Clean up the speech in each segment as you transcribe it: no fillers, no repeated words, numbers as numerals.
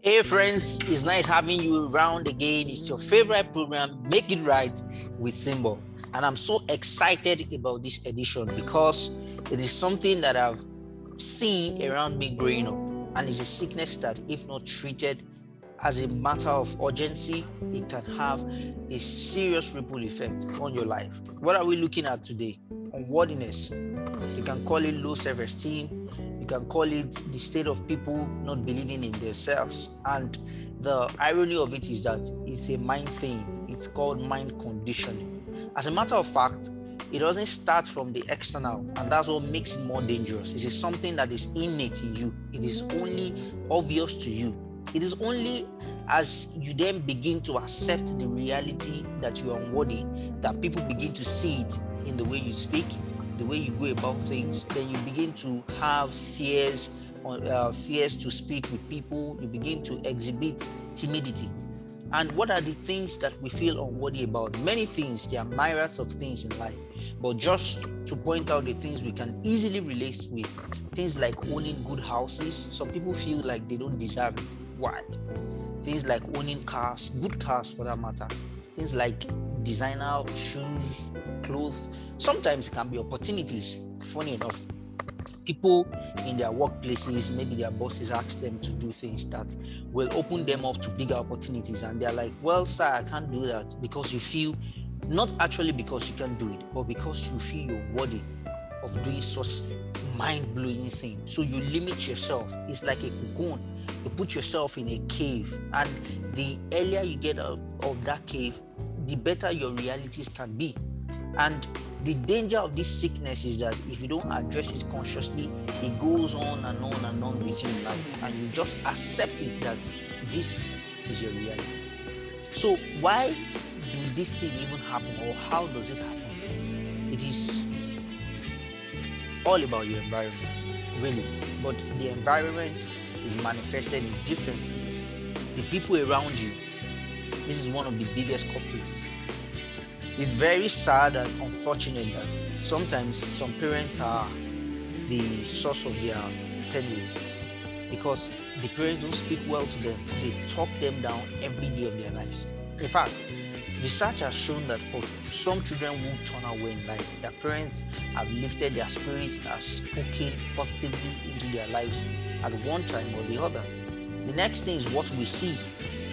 Hey friends, it's nice having you around again. It's your favorite program, Make It Right with Symbol. And I'm so excited about this edition because it is something that I've seen around me growing up. And it's a sickness that, if not treated as a matter of urgency, it can have a serious ripple effect on your life. What are we looking at today? Unworthiness. You can call it low self-esteem. You can call it the state of people not believing in themselves. And the irony of it is that it's a mind thing. It's called mind conditioning. As a matter of fact, it doesn't start from the external, and that's what makes it more dangerous. It is something that is innate in you. It is only obvious to you. It is only as you then begin to accept the reality that you are unworthy that people begin to see it in the way you speak, the way you go about things. Then you begin to have fears to speak with people. You begin to exhibit timidity. And what are the things that we feel unworthy about? Many things. There are myriads of things in life. But just to point out the things we can easily relate with, things like owning good houses. Some people feel like they don't deserve it. Why? Things like owning cars, good cars for that matter. Things like designer shoes, clothes. Sometimes it can be opportunities. Funny enough, people in their workplaces, maybe their bosses ask them to do things that will open them up to bigger opportunities, and they're like, well, sir, I can't do that, because you feel, not actually because you can do it, but because you feel you're worthy of doing such mind-blowing thing. So you limit yourself. It's like a cocoon. You put yourself in a cave, and the earlier you get out of that cave, the better your realities can be. And the danger of this sickness is that if you don't address it consciously, it goes on and on and on with you in life, and you just accept it that this is your reality. So why do this thing even happen, or how does it happen? It is all about your environment, really. But the environment is manifested in different things. The people around you, this is one of the biggest culprits. It's very sad and unfortunate that sometimes some parents are the source of their penury, because the parents don't speak well to them. They talk them down every day of their lives. In fact, research has shown that for some children who turn away in life, their parents have lifted their spirits, have spoken positively into their lives at one time or the other. The next thing is what we see.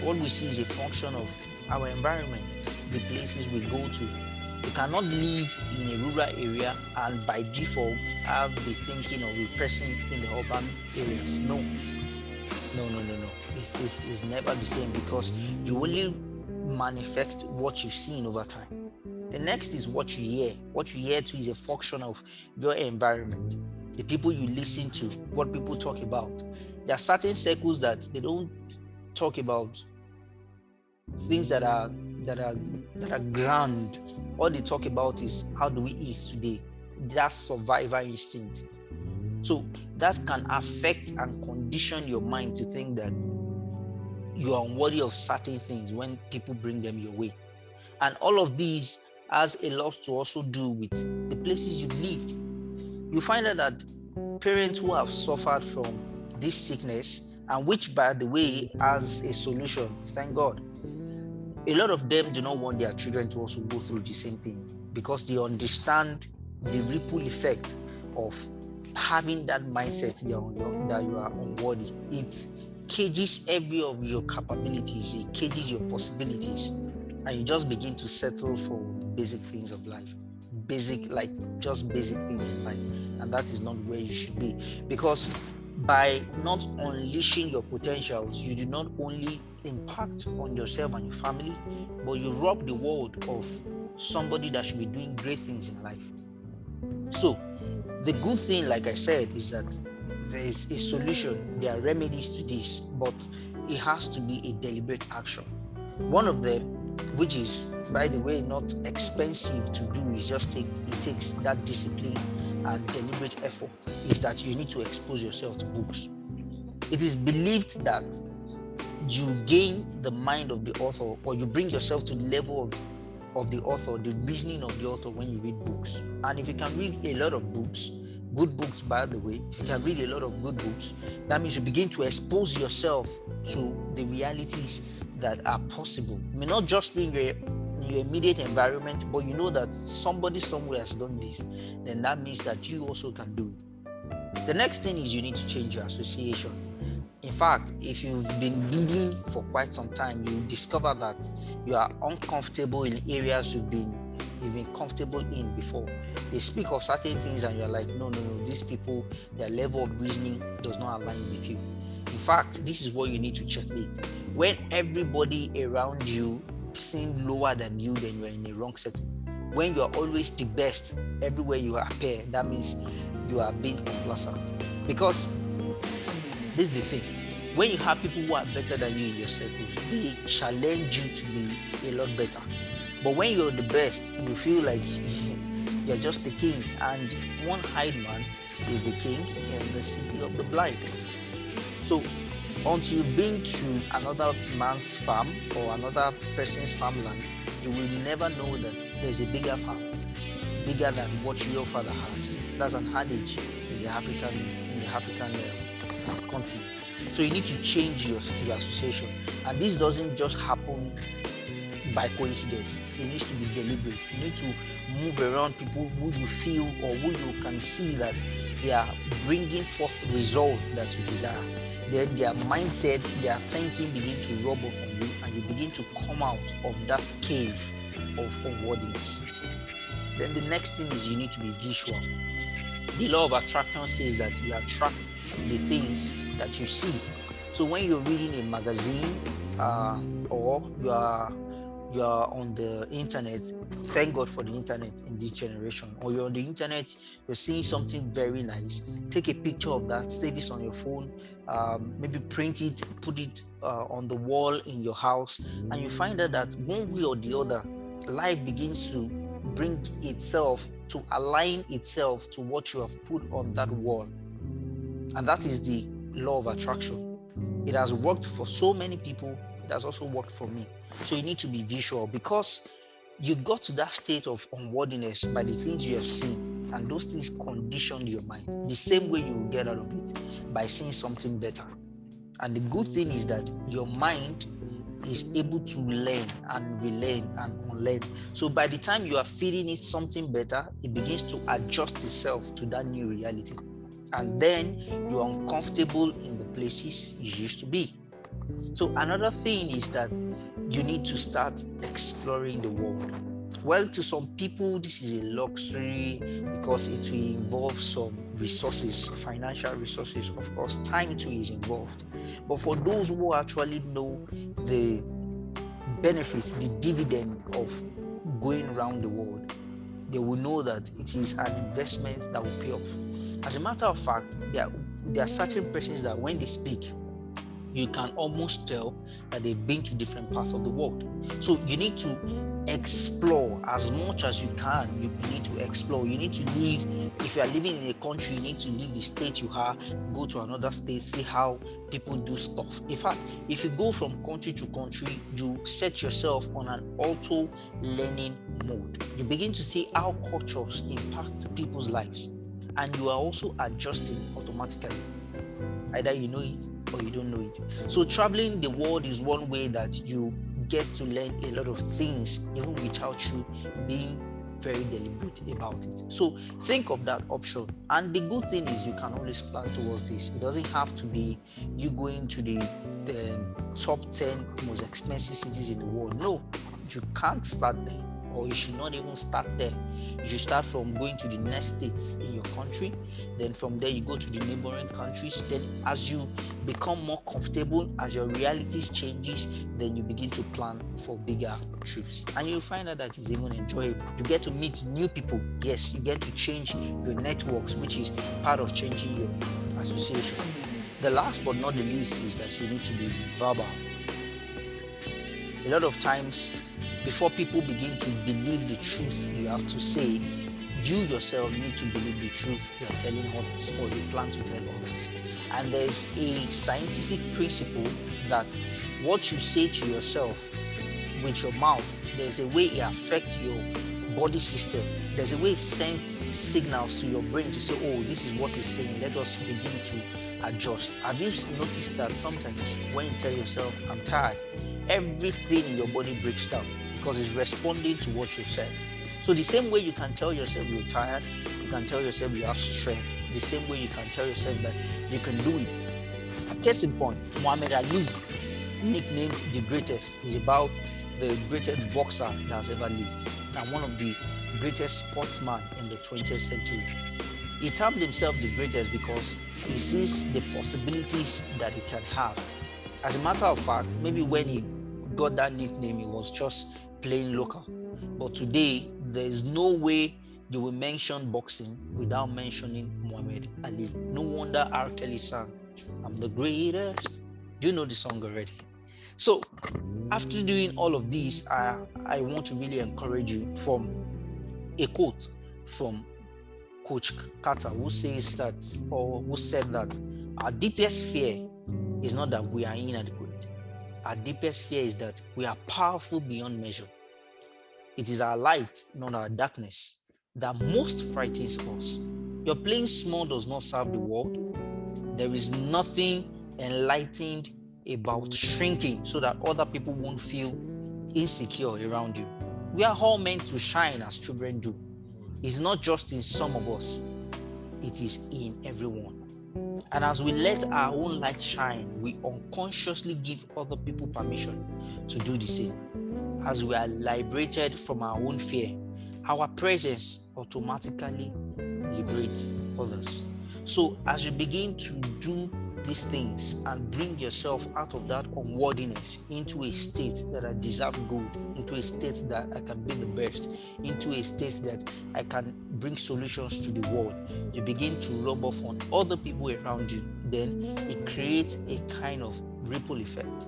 What we see is a function of our environment, the places we go to. You cannot live in a rural area and by default have the thinking of a person in the urban areas. No. It's never the same, because you only manifest what you've seen over time. The next is what you hear. What you hear too is a function of your environment, the people you listen to, what people talk about. There are certain circles that they don't talk about things that are grand. All they talk about is how do we eat today. That's survival instinct. So that can affect and condition your mind to think that you are unworthy of certain things when people bring them your way. And all of these has a lot to also do with the places you've lived. You find out that parents who have suffered from this sickness, and which, by the way, has a solution, thank God, a lot of them do not want their children to also go through the same thing, because they understand the ripple effect of having that mindset that you are unworthy. It cages every of your capabilities, it cages your possibilities, and you just begin to settle for basic things of life. Basic things in life. And that is not where you should be, because by not unleashing your potentials, you do not only impact on yourself and your family, but you rob the world of somebody that should be doing great things in life. So the good thing, like I said, is that there is a solution. There are remedies to this, but it has to be a deliberate action. One of them, which is, by the way, not expensive to do, is it takes that discipline and deliberate effort, is that you need to expose yourself to books. It is believed that you gain the mind of the author, or you bring yourself to the level of the author, the reasoning of the author, when you read books. And if you can read a lot of books, good books, by the way, if you can read a lot of good books, that means you begin to expose yourself to the realities that are possible. It may not just be in your immediate environment, but you know that somebody somewhere has done this, then that means that you also can do it. The next thing is you need to change your association. In fact, if you've been leading for quite some time, you discover that you are uncomfortable in areas you've been comfortable in before. They speak of certain things and you're like, no, these people, their level of reasoning does not align with you. In fact, this is what you need to checkmate. When everybody around you seems lower than you, then you're in the wrong setting. When you're always the best everywhere you appear, that means you are being complacent. Because this is the thing. When you have people who are better than you in your circles, they challenge you to be a lot better. But when you're the best, you feel like you're just the king, and one hired man is the king in the city of the blind. So until you've been to another man's farm or another person's farmland, you will never know that there's a bigger farm, bigger than what your father has. That's an adage in the African continent. So you need to change your association, and this doesn't just happen by coincidence. It needs to be deliberate. You need to move around people who you feel or who you can see that they are bringing forth results that you desire. Then their mindsets, their thinking begin to rub off on you, and you begin to come out of that cave of unworthiness. Then the next thing is you need to be visual. The law of attraction says that you attract the things that you see. So when you're reading a magazine or you are on the internet, thank God for the internet in this generation, or you're on the internet, you're seeing something very nice, take a picture of that, save it on your phone, maybe print it, put it on the wall in your house, and you find out that one way or the other, life begins to bring itself to align itself to what you have put on that wall. And that is the law of attraction. It has worked for so many people. It has also worked for me. So you need to be visual, because you got to that state of unworthiness by the things you have seen, and those things conditioned your mind. The same way you will get out of it, by seeing something better. And the good thing is that your mind is able to learn and relearn and unlearn. So by the time you are feeding it something better, it begins to adjust itself to that new reality. And then you are uncomfortable in the places you used to be. So another thing is that you need to start exploring the world. Well, to some people, this is a luxury because it will involve some resources, financial resources. Of course, time too is involved. But for those who actually know the benefits, the dividend of going around the world, they will know that it is an investment that will pay off. As a matter of fact, there are certain persons that when they speak, you can almost tell that they've been to different parts of the world. So you need to explore as much as you can. You need to explore. You need to leave. If you are living in a country, you need to leave the state you are, go to another state, see how people do stuff. In fact, if you go from country to country, you set yourself on an auto learning mode. You begin to see how cultures impact people's lives, and you are also adjusting automatically. Either you know it or you don't know it. So traveling the world is one way that you get to learn a lot of things, even without you being very deliberate about it. So think of that option. And the good thing is you can always plan towards this. It doesn't have to be you going to the top 10 most expensive cities in the world. No, you can't start there, or you should not even start there. You should start from going to the next states in your country. Then from there, you go to the neighboring countries. Then as you become more comfortable, as your realities changes, then you begin to plan for bigger trips. And you'll find out that it's even enjoyable. You get to meet new people. Yes, you get to change your networks, which is part of changing your association. The last but not the least is that you need to be verbal. A lot of times, before people begin to believe the truth you have to say, you yourself need to believe the truth you are telling others, or you plan to tell others. And there's a scientific principle that what you say to yourself with your mouth, there's a way it affects your body system There's a way it sends signals to your brain to say, oh, this is what it's saying. Let us begin to adjust. Have you noticed that sometimes when you tell yourself, I'm tired, everything in your body breaks down because it's responding to what you said. So the same way you can tell yourself you're tired, you can tell yourself you have strength. The same way you can tell yourself that you can do it. Case in point, Muhammad Ali, nicknamed the greatest, is about the greatest boxer that has ever lived and one of the greatest sportsmen in the 20th century. He termed himself the greatest because he sees the possibilities that he can have. As a matter of fact, maybe when he got that nickname, he was just playing local. But today, there is no way you will mention boxing without mentioning Muhammad Ali. No wonder R. Kelly sang, I'm the greatest. You know the song already. So, after doing all of this, I want to really encourage you from a quote from Coach Carter, who says that, or who said that, our deepest fear is not that we are inadequate. Our deepest fear is that we are powerful beyond measure. It is our light, not our darkness, that most frightens us. Your playing small does not serve the world. There is nothing enlightened about shrinking so that other people won't feel insecure around you. We are all meant to shine as children do. It's not just in some of us, it is in everyone. And as we let our own light shine, we unconsciously give other people permission to do the same. As we are liberated from our own fear, our presence automatically liberates others. So as you begin to do these things and bring yourself out of that unworthiness into a state that I deserve good, into a state that I can be the best, into a state that I can bring solutions to the world, you begin to rub off on other people around you. Then it creates a kind of ripple effect,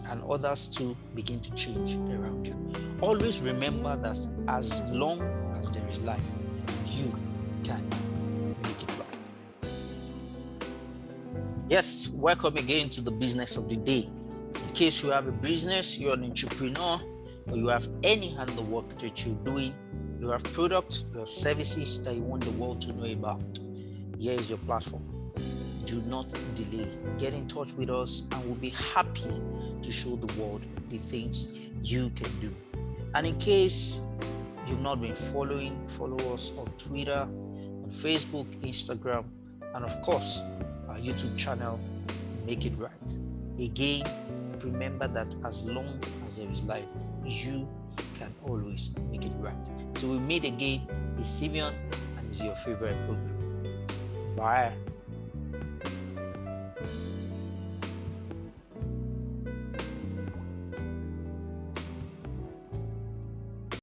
and others too begin to change around you. Always remember that as long as there is life, you can make it right. Yes, welcome again to the business of the day. In case you have a business, you're an entrepreneur, or you have any kind of work that you're doing, you have products, you have services that you want the world to know about, here is your platform. Do not delay. Get in touch with us and we'll be happy to show the world the things you can do. And in case you've not been following, follow us on Twitter, on Facebook, Instagram, and of course, our YouTube channel, Make It Right. Again, remember that as long as there is life, you can always make it right. So we meet again. It's Simeon and it's your favorite program. Bye.